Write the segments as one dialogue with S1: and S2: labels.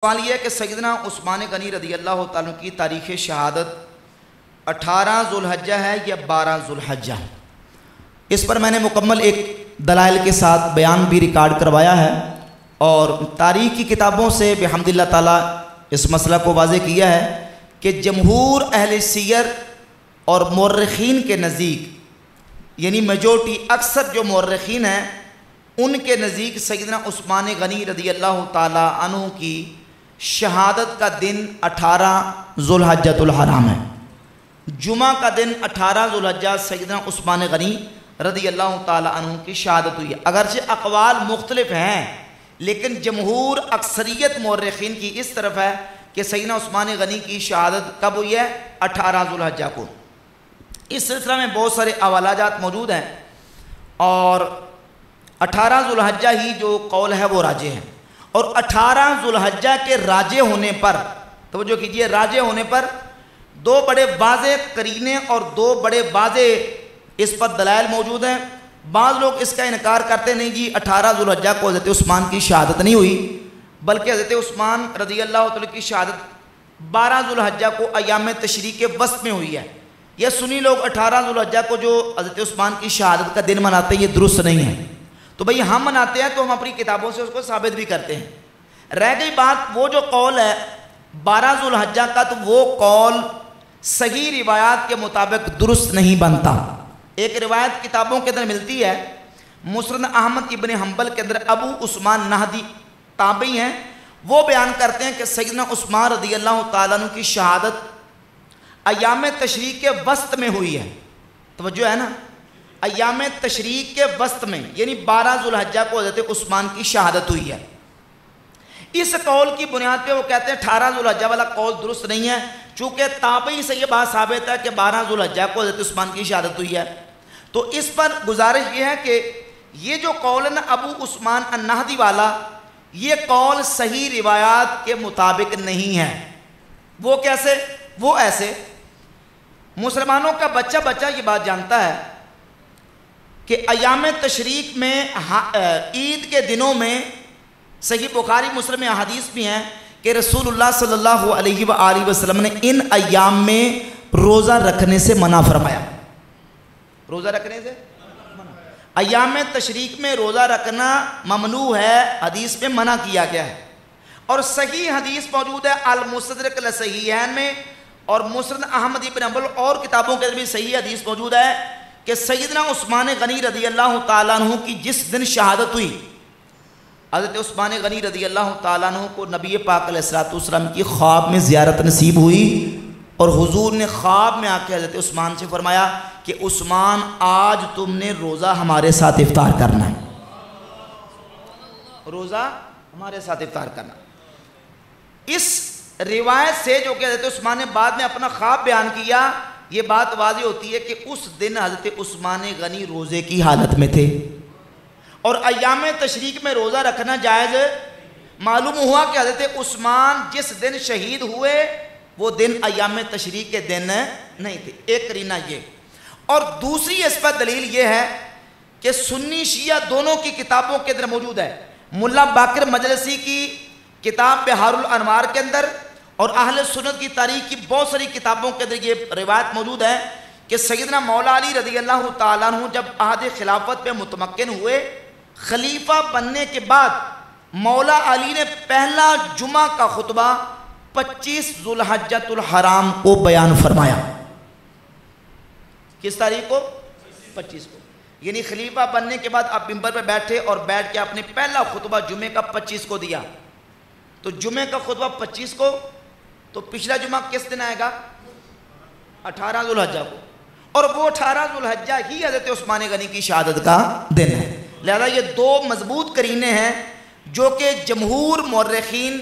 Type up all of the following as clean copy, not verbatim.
S1: سوال یہ ہے کہ سیدنا عثمان غنی رضی اللہ تعالیٰ کی تاریخ شہادت 18 ذوالحجہ ہے یا 12 ذوالحجہ؟ اس پر میں نے مکمل ایک دلائل کے ساتھ بیان بھی ریکارڈ کروایا ہے اور تاریخ کی کتابوں سے بحمد اللہ تعالیٰ اس مسئلہ کو واضح کیا ہے کہ جمہور اہل سیر اور مورخین کے نزدیک یعنی میجورٹی اکثر جو مورخین ہیں ان کے نزدیک سیدنا عثمان غنی رضی اللہ تعالیٰ عنہ کی شہادت کا دن 18 ذوالحجۃ الحرام ہے۔ جمعہ کا دن 18 ذوالحجہ سیدنا عثمان غنی رضی اللہ تعالیٰ عنہ کی شہادت ہوئی ہے۔ اگرچہ اقوال مختلف ہیں لیکن جمہور اکثریت مورخین کی اس طرف ہے کہ سیدنا عثمان غنی کی شہادت کب ہوئی ہے؟ 18 ذوالحجہ کو۔ اس سلسلہ میں بہت سارے حوالات موجود ہیں اور 18 ذوالحجہ ہی جو قول ہے وہ راجح ہے، اور 18 ذوالحجہ کے راجح ہونے پر توجہ کیجئے، راجح ہونے پر دو بڑے واضح قرینے اور دو بڑے واضح اس پر دلائل موجود ہیں۔ بعض لوگ اس کا انکار کرتے نہیں جی 18 ذوالحجہ کو حضرت عثمان کی شہادت نہیں ہوئی بلکہ حضرت عثمان رضی اللہ تعالیٰ کی شہادت 12 ذوالحجہ کو ایام تشریق کے وسط میں ہوئی ہے۔ یہ سنی لوگ 18 ذوالحجہ کو جو حضرت عثمان کی شہادت کا دن مناتے ہیں یہ درست نہیں ہے، تو بھئی ہم مناتے ہیں تو ہم اپنی کتابوں سے اس کو ثابت بھی کرتے ہیں۔ رہ گئی بات وہ جو قول ہے 12 ذوالحجہ کا، تو وہ قول صحیح روایات کے مطابق درست نہیں بنتا۔ ایک روایت کتابوں کے اندر ملتی ہے، مسند احمد ابن حنبل کے اندر ابو عثمان نہدی تابعی ہیں، وہ بیان کرتے ہیں کہ سیدنا عثمان رضی اللہ تعالیٰ عنہ کی شہادت ایام تشریق کے وسط میں ہوئی ہے۔ توجہ ہے نا، ایام تشریق کے وسط میں یعنی 12 ذوالحجہ کو حضرت عثمان کی شہادت ہوئی ہے۔ اس قول کی بنیاد پہ وہ کہتے ہیں 18 ذوالحجہ والا قول درست نہیں ہے، چونکہ تابعی سے یہ بات ثابت ہے کہ 12 ذوالحجہ کو حضرت عثمان کی شہادت ہوئی ہے۔ تو اس پر گزارش یہ ہے کہ یہ جو قول ہے نا ابو عثمان النہدی والا، یہ قول صحیح روایات کے مطابق نہیں ہے۔ وہ کیسے؟ وہ ایسے، مسلمانوں کا بچہ یہ بات جانتا ہے کہ ایام تشریق میں عید کے دنوں میں صحیح بخاری مسلم احادیث بھی ہیں کہ رسول اللہ صلی اللہ علیہ وآلہ وسلم نے ان ایام میں روزہ رکھنے سے منع فرمایا۔ روزہ رکھنے سے منع، ایام تشریق میں روزہ رکھنا ممنوع ہے، حدیث میں منع کیا گیا ہے۔ اور صحیح حدیث موجود ہے المستدرک لصحیحین میں اور مسند احمد ابن حنبل اور کتابوں کے اندر بھی صحیح حدیث موجود ہے کہ سیدنا عثمان غنی رضی اللہ تعالیٰ عنہ کی جس دن شہادت ہوئی، حضرت عثمان غنی رضی اللہ تعالیٰ عنہ کو نبی پاک علیہ السلام کی خواب میں زیارت نصیب ہوئی اور حضور نے خواب میں آ کے حضرت عثمان سے فرمایا کہ عثمان آج تم نے روزہ ہمارے ساتھ افطار کرنا ہے، روزہ ہمارے ساتھ افطار کرنا۔ اس روایت سے جو کہ حضرت عثمان نے بعد میں اپنا خواب بیان کیا، یہ بات واضح ہوتی ہے کہ اس دن حضرت عثمان غنی روزے کی حالت میں تھے اور ایام تشریق میں روزہ رکھنا جائز۔ معلوم ہوا کہ حضرت عثمان جس دن شہید ہوئے وہ دن ایام تشریق کے دن نہیں تھے، ایک قرینہ یہ۔ اور دوسری اس پر دلیل یہ ہے کہ سنی شیعہ دونوں کی کتابوں کے اندر موجود ہے، ملا باقر مجلسی کی کتاب بہار الانوار کے اندر اور اہل سنت کی تاریخ کی بہت ساری کتابوں کے اندر یہ روایت موجود ہے کہ سیدنا مولا علی رضی اللہ تعالیٰ عنہ جب عہد خلافت پہ متمکن ہوئے، خلیفہ بننے کے بعد مولا علی نے پہلا جمعہ کا خطبہ 25 ذوالحجۃ الحرام کو بیان فرمایا۔ کس تاریخ کو؟ 25 کو، یعنی خلیفہ بننے کے بعد آپ ممبر پہ بیٹھے اور بیٹھ کے اپنے پہلا خطبہ جمعے کا 25 کو دیا۔ تو جمعے کا خطبہ 25 کو، تو پچھلا جمعہ کس دن آئے گا؟ 18 ذوالحجہ کو، اور وہ 18 ذوالحجہ ہی حضرت عثمان غنی کی شہادت کا دن ہے۔ لہذا یہ دو مضبوط قرینے ہیں جو کہ جمہور مورخین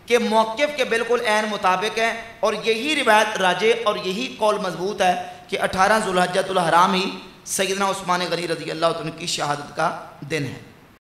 S1: کے موقف کے بالکل عین مطابق ہیں، اور یہی روایت راجح اور یہی قول مضبوط ہے کہ 18 ذوالحجۃ الحرام ہی سیدنا عثمان غنی رضی اللہ عنہ کی شہادت کا دن ہے۔